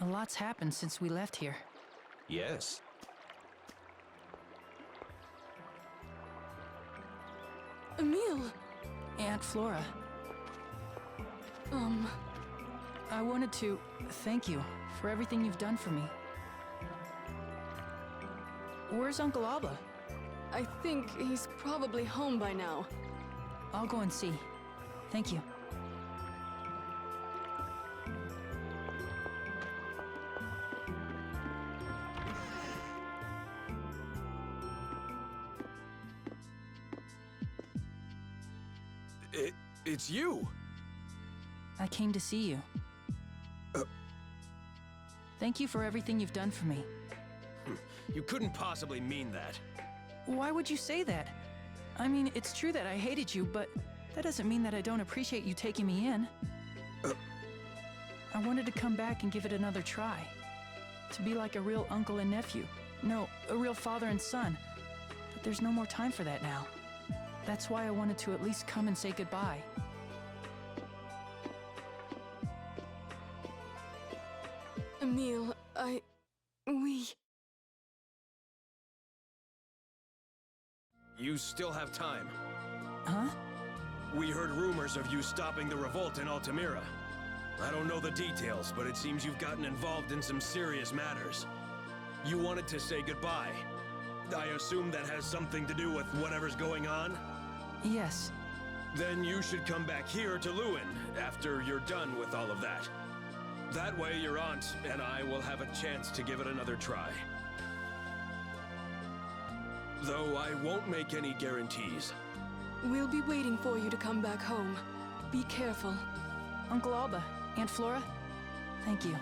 A lot's happened since we left here. Yes. Emil! Aunt Flora. I wanted to thank you for everything you've done for me. Where's Uncle Alba? I think he's probably home by now. I'll go and see. Thank you. It's you! I came to see you. Thank you for everything you've done for me. You couldn't possibly mean that. Why would you say that? I mean, it's true that I hated you, but that doesn't mean that I don't appreciate you taking me in. I wanted to come back and give it another try. To be like a real uncle and nephew. No, a real father and son. But there's no more time for that now. That's why I wanted to at least come and say goodbye. Emil, we... You still have time. Huh? We heard rumors of you stopping the revolt in Altamira. I don't know the details, but it seems you've gotten involved in some serious matters. You wanted to say goodbye. I assume that has something to do with whatever's going on? Yes. Then you should come back here to Lewin after you're done with all of that. That way your aunt and I will have a chance to give it another try. Though I won't make any guarantees. We'll be waiting for you to come back home. Be careful. Uncle Alba, Aunt Flora, thank you.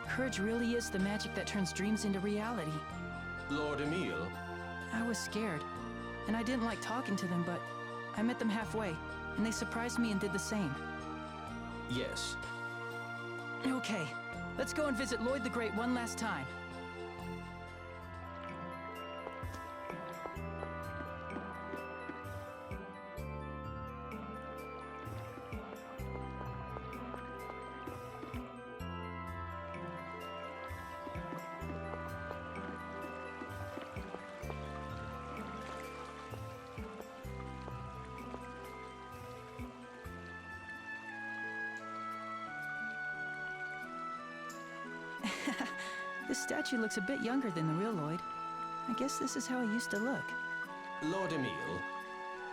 Courage really is the magic that turns dreams into reality. Lord Emil? I was scared, and I didn't like talking to them, but I met them halfway, and they surprised me and did the same. Yes. Okay, let's go and visit Lloyd the Great one last time. This statue looks a bit younger than the real Lloyd. I guess this is how he used to look. Lord Emil,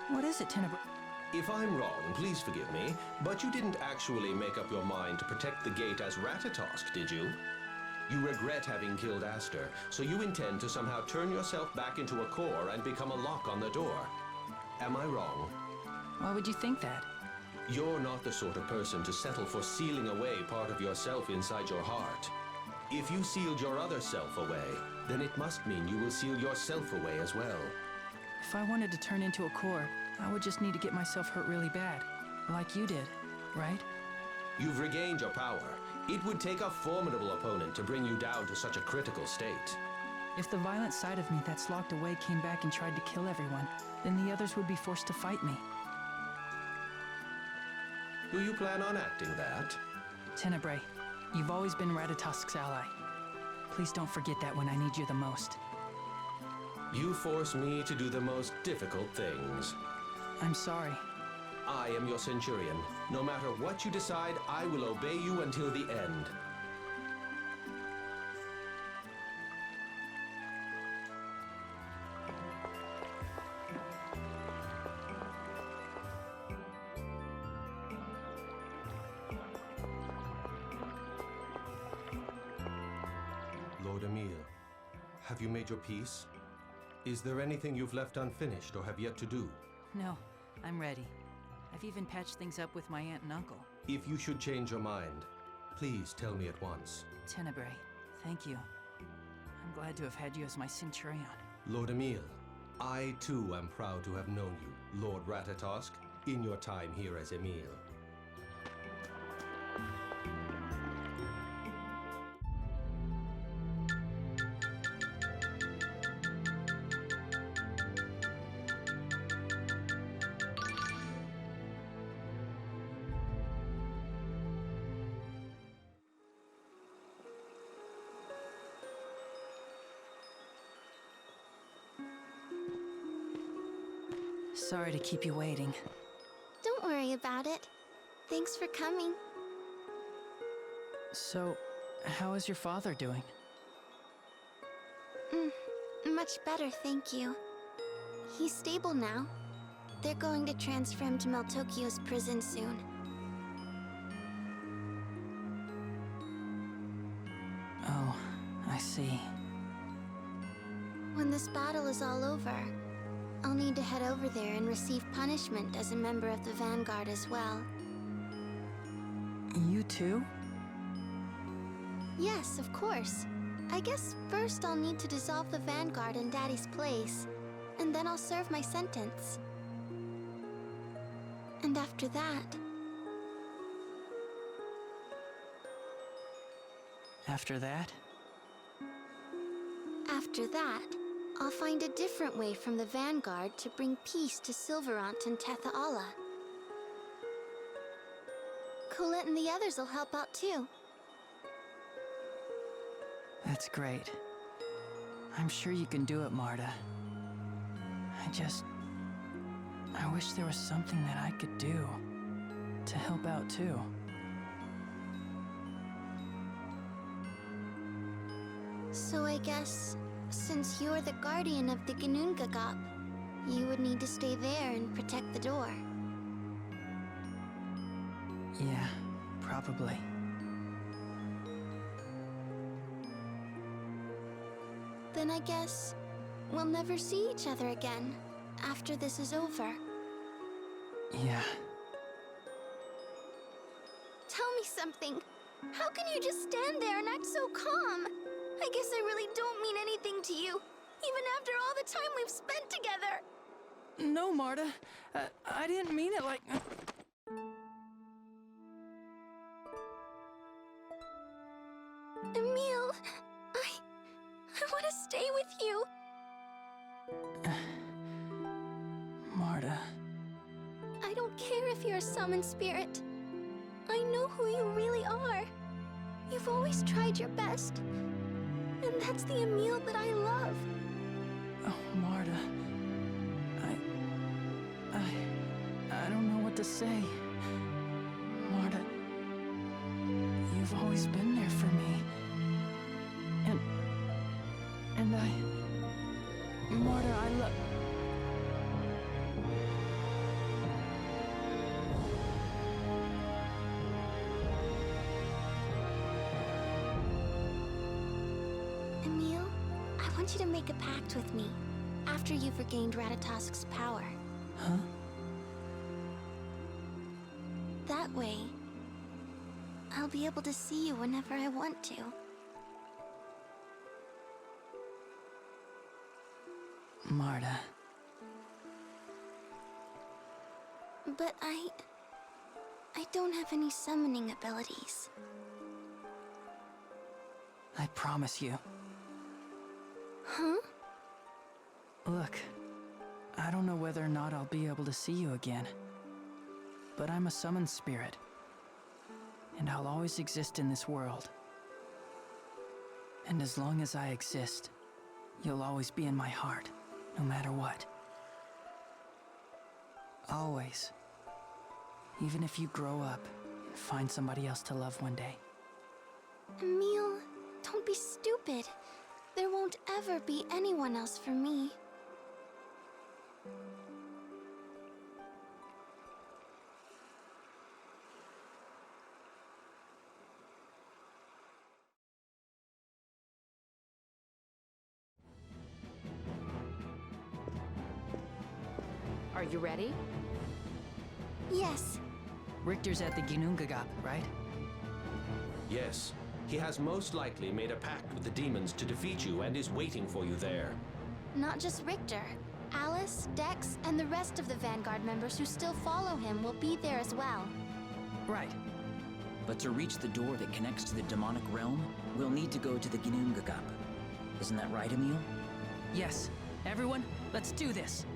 What is it, Tenebrae? if I'm wrong, please forgive me, but you didn't actually make up your mind to protect the gate as Ratatosk, did you? You regret having killed Aster, so you intend to somehow turn yourself back into a core and become a lock on the door. Am I wrong? Why would you think that? You're not the sort of person to settle for sealing away part of yourself inside your heart. If you sealed your other self away, then it must mean you will seal yourself away as well. If I wanted to turn into a core, I would just need to get myself hurt really bad. Like you did, right? You've regained your power. It would take a formidable opponent to bring you down to such a critical state. If the violent side of me that's locked away came back and tried to kill everyone, then the others would be forced to fight me. Do you plan on acting that? Tenebrae, you've always been Ratatosk's ally. Please don't forget that when I need you the most. You force me to do the most difficult things. I'm sorry. I am your centurion. No matter what you decide, I will obey you until the end. Lord Emil, have you made your peace? Is there anything you've left unfinished or have yet to do? No, I'm ready. I've even patched things up with my aunt and uncle. If you should change your mind, please tell me at once. Tenebrae, thank you. I'm glad to have had you as my centurion. Lord Emil, I too am proud to have known you, Lord Ratatosk, in your time here as Emil. Sorry to keep you waiting. Don't worry about it. Thanks for coming. So, how is your father doing? Much better, thank you. He's stable now. They're going to transfer him to Meltokyo's prison soon. Oh, I see. When this battle is all over, I'll need to head over there and receive punishment as a member of the Vanguard as well. You too? Yes, of course. I guess first I'll need to dissolve the Vanguard in Daddy's place, and then I'll serve my sentence. And after that... After that? After that, I'll find a different way from the Vanguard to bring peace to Silverant and Tethaala. Colette and the others will help out too. That's great. I'm sure you can do it, Marta. I wish there was something that I could do to help out too. So I guess, since you're the guardian of the Ginnungagap, you would need to stay there and protect the door. Yeah, probably. Then I guess we'll never see each other again after this is over. Yeah. Tell me something. How can you just stand there and act so calm? I guess I really don't mean anything to you, even after all the time we've spent together. No, Marta. I didn't mean it like... Emil, I want to stay with you. Marta... I don't care if you're a summoned spirit. I know who you really are. You've always tried your best. And that's the Emil that I love. Oh, Marta... I don't know what to say. Marta... You've always been there for me. And Marta, I love... Emil, I want you to make a pact with me after you've regained Ratatosk's power. Huh? That way, I'll be able to see you whenever I want to. Marta... But I don't have any summoning abilities. I promise you. Huh? Look, I don't know whether or not I'll be able to see you again. But I'm a summoned spirit. And I'll always exist in this world. And as long as I exist, you'll always be in my heart, no matter what. Always. Even if you grow up and find somebody else to love one day. Emil, don't be stupid. There won't ever be anyone else for me. Are you ready? Yes. Richter's at the Ginnungagap, right? Yes. He has most likely made a pact with the demons to defeat you and is waiting for you there. Not just Richter. Alice, Dex, and the rest of the Vanguard members who still follow him will be there as well. Right. But to reach the door that connects to the demonic realm, we'll need to go to the Ginnungagap. Isn't that right, Emil? Yes. Everyone, let's do this.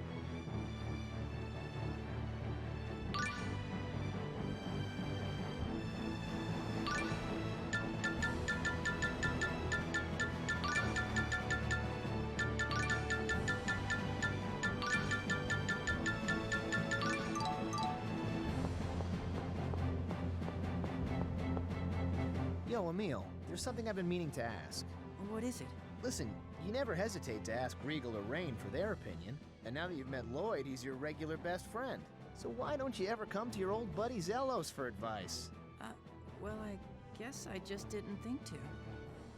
Yo, Emil, there's something I've been meaning to ask. What is it? Listen, you never hesitate to ask Regal or Rain for their opinion, and now that you've met Lloyd, he's your regular best friend. So why don't you ever come to your old buddy Zelos for advice? Well, I guess I just didn't think to.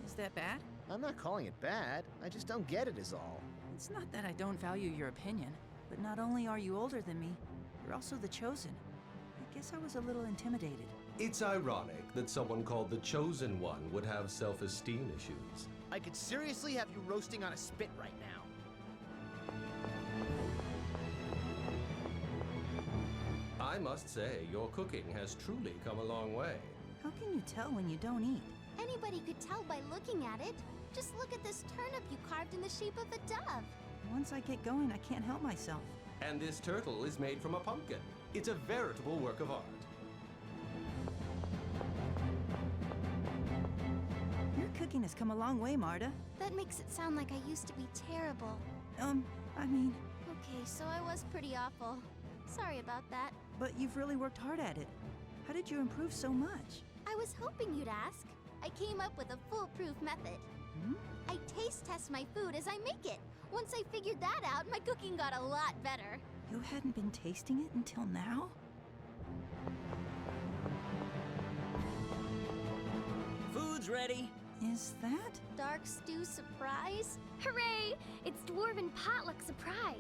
Is that bad? I'm not calling it bad, I just don't get it is all. It's not that I don't value your opinion, but not only are you older than me, you're also the Chosen. I guess I was a little intimidated. It's ironic that someone called the Chosen One would have self-esteem issues. I could seriously have you roasting on a spit right now. I must say, your cooking has truly come a long way. How can you tell when you don't eat? Anybody could tell by looking at it. Just look at this turnip you carved in the shape of a dove. Once I get going, I can't help myself. And this turtle is made from a pumpkin. It's a veritable work of art. Your cooking has come a long way, Marta. That makes it sound like I used to be terrible. I mean, Okay, so I was pretty awful. Sorry about that. but you've really worked hard at it. How did you improve so much? I was hoping you'd ask. I came up with a foolproof method. I taste test my food as I make it. Once I figured that out, my cooking got a lot better. You hadn't been tasting it until now? Food's ready. Is that? Dark stew surprise? Hooray! It's Dwarven Potluck Surprise!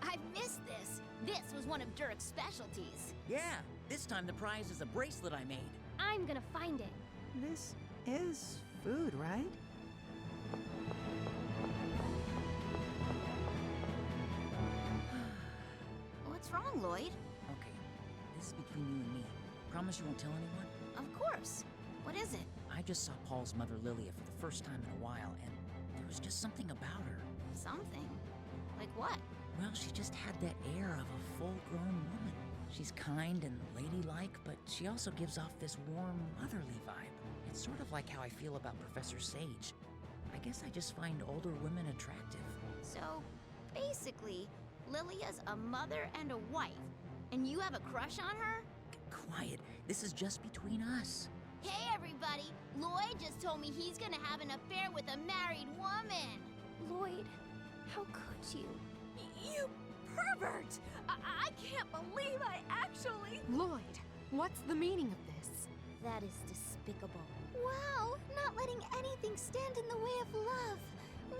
I've missed this. This was one of Durek's specialties. Yeah, this time the prize is a bracelet I made. I'm gonna find it. This is food, right? What's wrong, Lloyd? Okay, this is between you and me. Promise you won't tell anyone? Of course. What is it? I just saw Paul's mother Lilia for the first time in a while, and there was just something about her. Something. Like what? Well, she just had that air of a full-grown woman. She's kind and ladylike, but she also gives off this warm, motherly vibe. It's sort of like how I feel about Professor Sage. I guess I just find older women attractive. So, basically, Lilia's a mother and a wife, and you have a crush on her? Quiet, this is just between us. Hey, everybody! Lloyd just told me he's gonna have an affair with a married woman! Lloyd, how could you? You pervert! I can't believe I actually... Lloyd, what's the meaning of this? That is despicable. Wow, not letting anything stand in the way of love.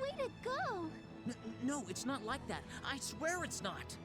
Way to go! No, it's not like that. I swear it's not.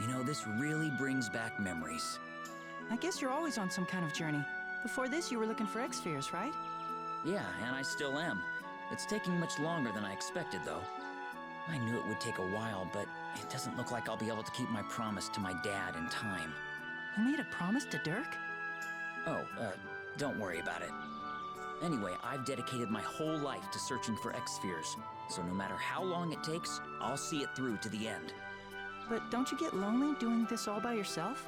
You know, this really brings back memories. I guess you're always on some kind of journey. Before this, you were looking for X-Spheres, right? Yeah, and I still am. It's taking much longer than I expected, though. I knew it would take a while, but it doesn't look like I'll be able to keep my promise to my dad in time. You made a promise to Dirk? Oh, don't worry about it. Anyway, I've dedicated my whole life to searching for X-Spheres, so no matter how long it takes, I'll see it through to the end. But don't you get lonely doing this all by yourself?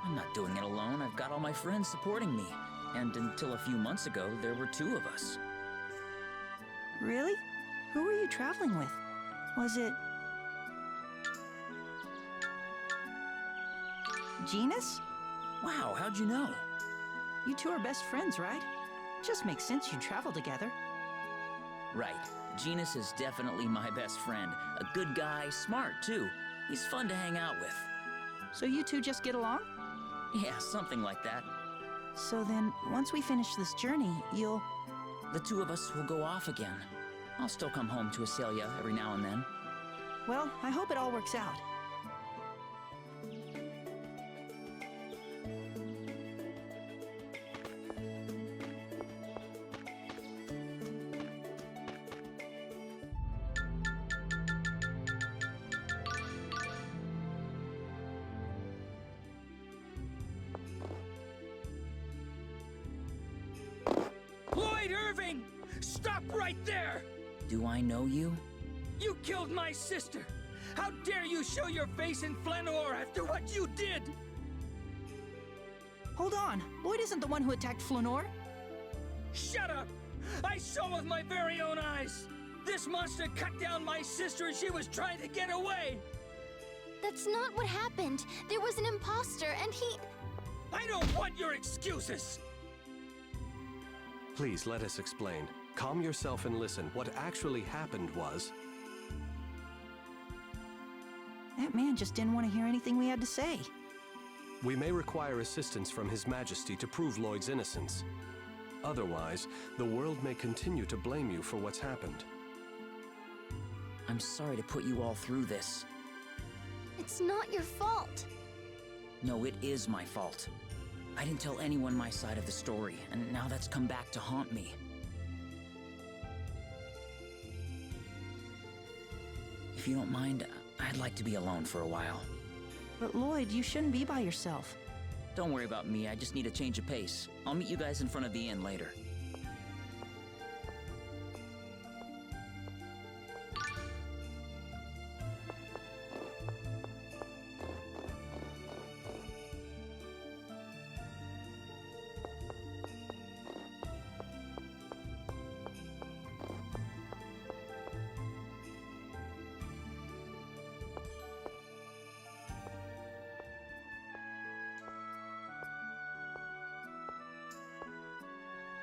I'm not doing it alone. I've got all my friends supporting me. And until a few months ago, there were 2 of us. Really? Who were you traveling with? Was it... Genis? Wow, how'd you know? You 2 are best friends, right? Just makes sense you travel together. Right. Genis is definitely my best friend. A good guy, smart too. He's fun to hang out with. So you 2 just get along? Yeah, something like that. So then, once we finish this journey, you'll... The 2 of us will go off again. I'll still come home to Acelia every now and then. Well, I hope it all works out. Lloyd Irving! Stop right there! Do I know you? You killed my sister! How dare you show your face in Flanor after what you did? Hold on. Lloyd isn't the one who attacked Flanor. Shut up! I saw with my very own eyes! This monster cut down my sister and she was trying to get away! That's not what happened. There was an imposter, and he... I don't want your excuses! Please let us explain. Calm yourself and listen. What actually happened was... That man just didn't want to hear anything we had to say. We may require assistance from His Majesty to prove Lloyd's innocence. Otherwise, the world may continue to blame you for what's happened. I'm sorry to put you all through this. It's not your fault. No, it is my fault. I didn't tell anyone my side of the story, and now that's come back to haunt me. If you don't mind, I'd like to be alone for a while. But Lloyd, you shouldn't be by yourself. Don't worry about me, I just need a change of pace. I'll meet you guys in front of the inn later.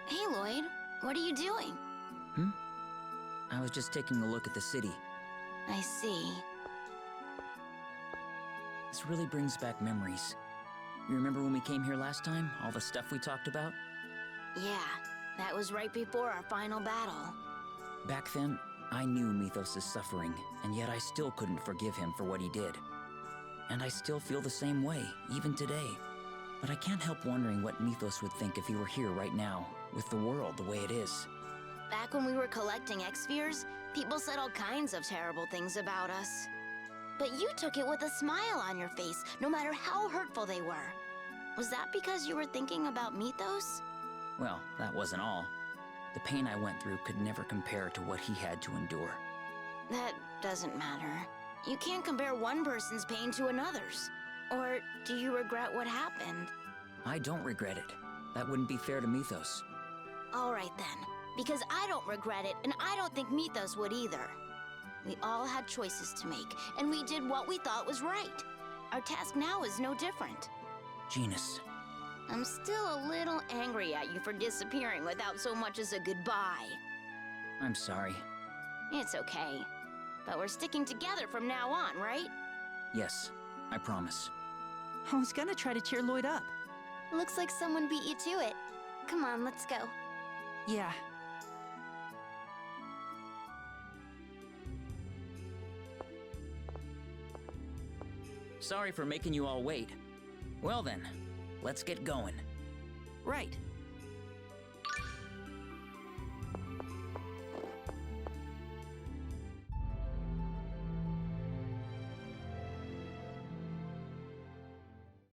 Hey, Lloyd. What are you doing? I was just taking a look at the city. I see. This really brings back memories. You remember when we came here last time? All the stuff we talked about? Yeah, that was right before our final battle. Back then, I knew Mythos' suffering, and yet I still couldn't forgive him for what he did. And I still feel the same way, even today. But I can't help wondering what Mythos would think if he were here right now, with the world the way it is. Back when we were collecting X-Spheres, people said all kinds of terrible things about us. But you took it with a smile on your face, no matter how hurtful they were. Was that because you were thinking about Mythos? Well, that wasn't all. The pain I went through could never compare to what he had to endure. That doesn't matter. You can't compare one person's pain to another's. Or do you regret what happened? I don't regret it. That wouldn't be fair to Mythos. All right then, because I don't regret it, and I don't think Mythos would either. We all had choices to make, and we did what we thought was right. Our task now is no different. Genis. I'm still a little angry at you for disappearing without so much as a goodbye. I'm sorry. It's okay. But we're sticking together from now on, right? Yes, I promise. I was gonna try to cheer Lloyd up. Looks like someone beat you to it. Come on, let's go. Yeah. Sorry for making you all wait. Well then, let's get going. Right.